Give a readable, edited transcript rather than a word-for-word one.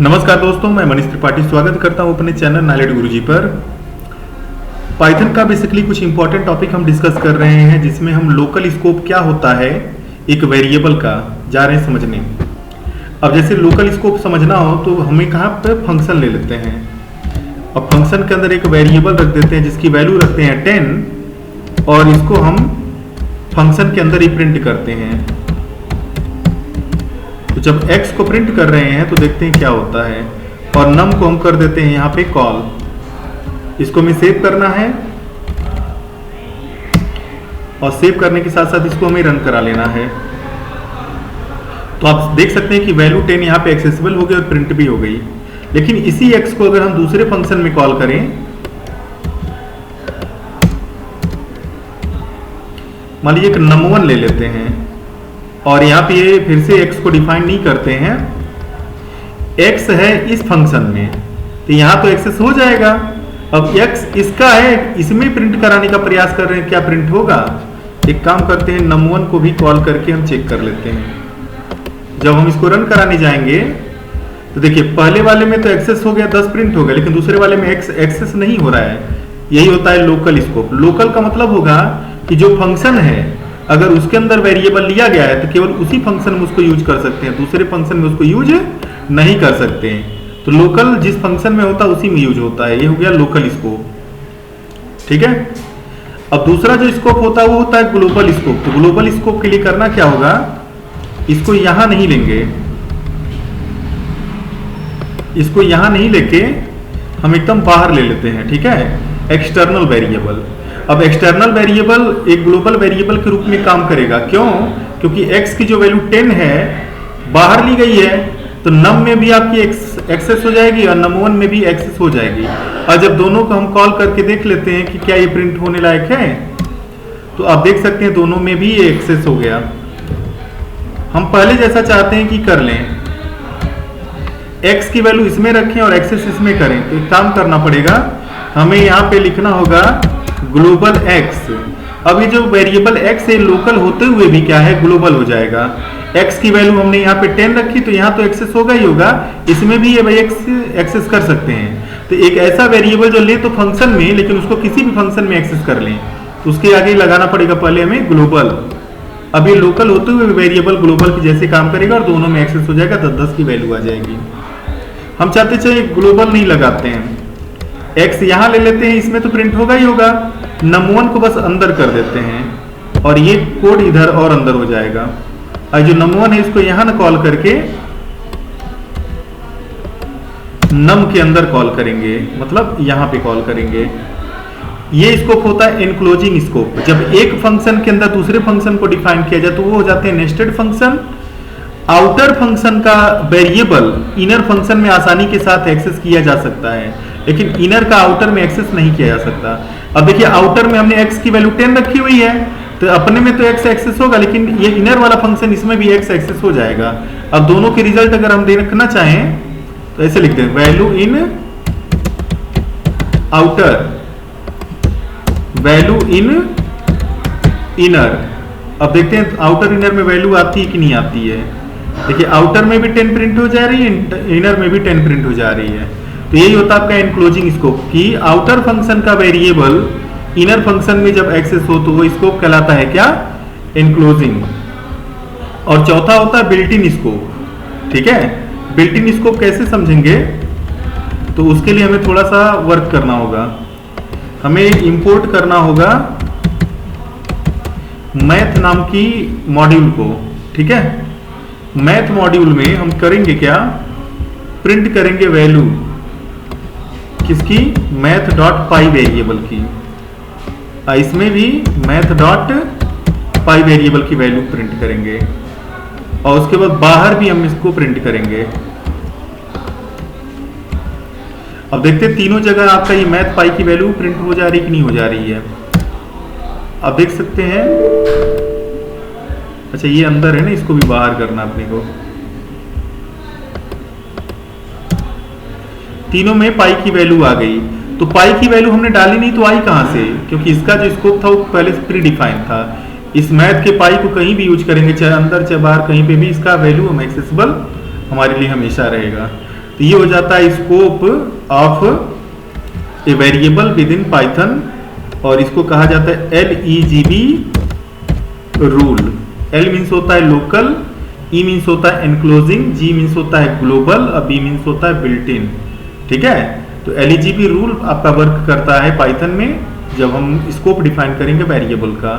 नमस्कार दोस्तों, मैं मनीष त्रिपाठी स्वागत करता हूं अपने चैनल नॉलेज गुरुजी पर। पाइथन का बेसिकली कुछ इंपॉर्टेंट टॉपिक हम डिस्कस कर रहे हैं, जिसमें हम लोकल स्कोप क्या होता है एक वेरिएबल का जा रहे हैं समझने। अब जैसे लोकल स्कोप समझना हो तो हमें कहाँ पे फंक्शन ले लेते हैं और फंक्शन के अंदर एक वेरिएबल रख देते हैं जिसकी वैल्यू रखते हैं 10 और इसको हम फंक्शन के अंदर ही प्रिंट करते हैं। तो जब x को प्रिंट कर रहे हैं तो देखते हैं क्या होता है, और num को हम कर देते हैं यहाँ पे कॉल। इसको हमें सेव करना है और सेव करने के साथ साथ इसको हमें रन करा लेना है। तो आप देख सकते हैं कि वैल्यू 10 यहाँ पे एक्सेसिबल हो गई और प्रिंट भी हो गई। लेकिन इसी x को अगर हम दूसरे फंक्शन में कॉल करें, मान लीजिए एक num1 ले लेते हैं और यहाँ पे फिर से x को डिफाइन नहीं करते हैं, x है इस फंक्शन में तो यहाँ तो एक्सेस हो जाएगा। अब x इसका है, इसमें प्रिंट कराने का प्रयास कर रहे हैं, क्या प्रिंट होगा? एक काम करते हैं, num1 को भी कॉल करके हम चेक कर लेते हैं। जब हम इसको रन कराने जाएंगे तो देखिए पहले वाले में तो एक्सेस हो गया, 10 प्रिंट हो गया, लेकिन दूसरे वाले में एक्सेस नहीं हो रहा है। यही होता है लोकल स्कोप। लोकल का मतलब होगा कि जो फंक्शन है अगर उसके अंदर वेरिएबल लिया गया है तो केवल उसी फंक्शन में उसको यूज कर सकते हैं, दूसरे फंक्शन में उसको यूज नहीं कर सकते हैं। तो लोकल जिस फंक्शन में होता है उसी में यूज होता है। ये हो गया लोकल स्कोप, ठीक है। अब दूसरा जो स्कोप होता है वो होता है ग्लोबल स्कोप। तो ग्लोबल स्कोप के लिए करना क्या होगा, इसको यहां नहीं लेंगे, इसको यहां नहीं लेके हम एकदम बाहर ले लेते हैं, ठीक है, एक्सटर्नल वेरिएबल। अब एक्सटर्नल वेरिएबल एक ग्लोबल वेरिएबल के रूप में काम करेगा। क्यों? क्योंकि x की जो वैल्यू 10 है बाहर ली गई है, तो num में भी आपकी एक्सेस हो जाएगी और num1 में भी एक्सेस हो जाएगी। और जब दोनों को हम कॉल करके देख लेते हैं कि क्या ये प्रिंट होने लायक है, तो आप देख सकते हैं दोनों में भी ये एक्सेस हो गया। हम पहले जैसा चाहते हैं कि कर लें, x की वैल्यू इसमें रखें और एक्सेस इसमें करें। तो एक काम करना पड़ेगा, हमें यहाँ पे लिखना होगा ग्लोबल x। अब ये जो वेरिएबल x है लोकल होते हुए भी क्या है, ग्लोबल हो जाएगा। x की वैल्यू हमने यहाँ पे 10 रखी तो यहाँ तो एक्सेस होगा ही होगा, इसमें भी ये एक्सेस कर सकते हैं। तो एक ऐसा वेरिएबल जो ले तो फंक्शन में, लेकिन उसको किसी भी फंक्शन में एक्सेस कर लें, तो उसके आगे लगाना पड़ेगा पहले हमें ग्लोबल। अब ये लोकल होते हुए वेरिएबल ग्लोबल की जैसे काम करेगा और दोनों में एक्सेस हो जाएगा, 10-10 की वैल्यू आ जाएगी। हम चाहते चाहिए ग्लोबल नहीं लगाते हैं, x यहां ले लेते हैं, इसमें तो प्रिंट होगा ही होगा। num1 को बस अंदर कर देते हैं और ये कोड इधर और अंदर हो जाएगा। और जो num1 है इसको यहां ना कॉल करके num के अंदर कॉल करेंगे, मतलब यहां पे कॉल करेंगे। ये स्कोप होता है एनक्लोजिंग स्कोप। जब एक फंक्शन के अंदर दूसरे फंक्शन को डिफाइन किया जाए तो वो हो जाते हैं नेस्टेड फंक्शन। आउटर फंक्शन का वेरिएबल इनर फंक्शन में आसानी के साथ एक्सेस किया जा सकता है, लेकिन इनर का आउटर में एक्सेस नहीं किया जा सकता। अब देखिए आउटर में हमने x की वैल्यू 10 रखी हुई है, तो अपने में तो x एक्सेस होगा, लेकिन ये इनर वाला फंक्शन इसमें भी x एक्सेस हो जाएगा। अब दोनों के रिजल्ट अगर हम देखना चाहें तो ऐसे लिखते हैं, value in outer, value in inner. अब देखते हैं आउटर इनर में वैल्यू आती है कि नहीं आती है। देखिए आउटर में भी 10 प्रिंट हो जा रही है, इनर में भी 10 प्रिंट हो जा रही है। तो यही होता है आपका एनक्लोजिंग स्कोप कि आउटर फंक्शन का वेरिएबल इनर फंक्शन में जब एक्सेस हो तो वो स्कोप कहलाता है क्या, एनक्लोजिंग। और चौथा होता है बिल्ट इन स्कोप, ठीक है। बिल्ट इन स्कोप कैसे समझेंगे, तो उसके लिए हमें थोड़ा सा वर्क करना होगा। हमें इंपोर्ट करना होगा मैथ नाम की मॉड्यूल को, ठीक है। मैथ मॉड्यूल में हम करेंगे क्या, प्रिंट करेंगे वैल्यू किसकी, मैथ डॉट पाई वेरिएबल की। इसमें भी मैथ डॉट पाई वेरिएबल की वैल्यू प्रिंट करेंगे और उसके बाद बाहर भी हम इसको प्रिंट करेंगे। अब देखते हैं तीनों जगह आपका ये मैथ पाई की वैल्यू प्रिंट हो जा रही कि नहीं हो जा रही है। आप देख सकते हैं, अच्छा ये अंदर है ना, इसको भी बाहर करना अपने को। तीनों में पाई की वैल्यू आ गई, तो पाई की वैल्यू हमने डाली नहीं तो आई कहां से, क्योंकि इसका जो स्कोप था वो पहले से प्री डिफाइंड था। इस मैथ के पाई को कहीं भी यूज करेंगे, चाहे अंदर चाहे बाहर, कहीं पे भी इसका वैल्यू हम एक्सेसिबल हमारे लिए हमेशा रहेगा। तो ये हो जाता है scope of a variable with in Python, और इसको कहा जाता है LEGB रूल। L मीन्स होता है लोकल, E मीन्स होता है एनक्लोजिंग, G मीन्स होता है ग्लोबल और B मीन्स होता है बिल्ट इन। ठीक है, तो LEGB रूल आपका वर्क करता है पाइथन में जब हम स्कोप डिफाइन करेंगे वेरिएबल का।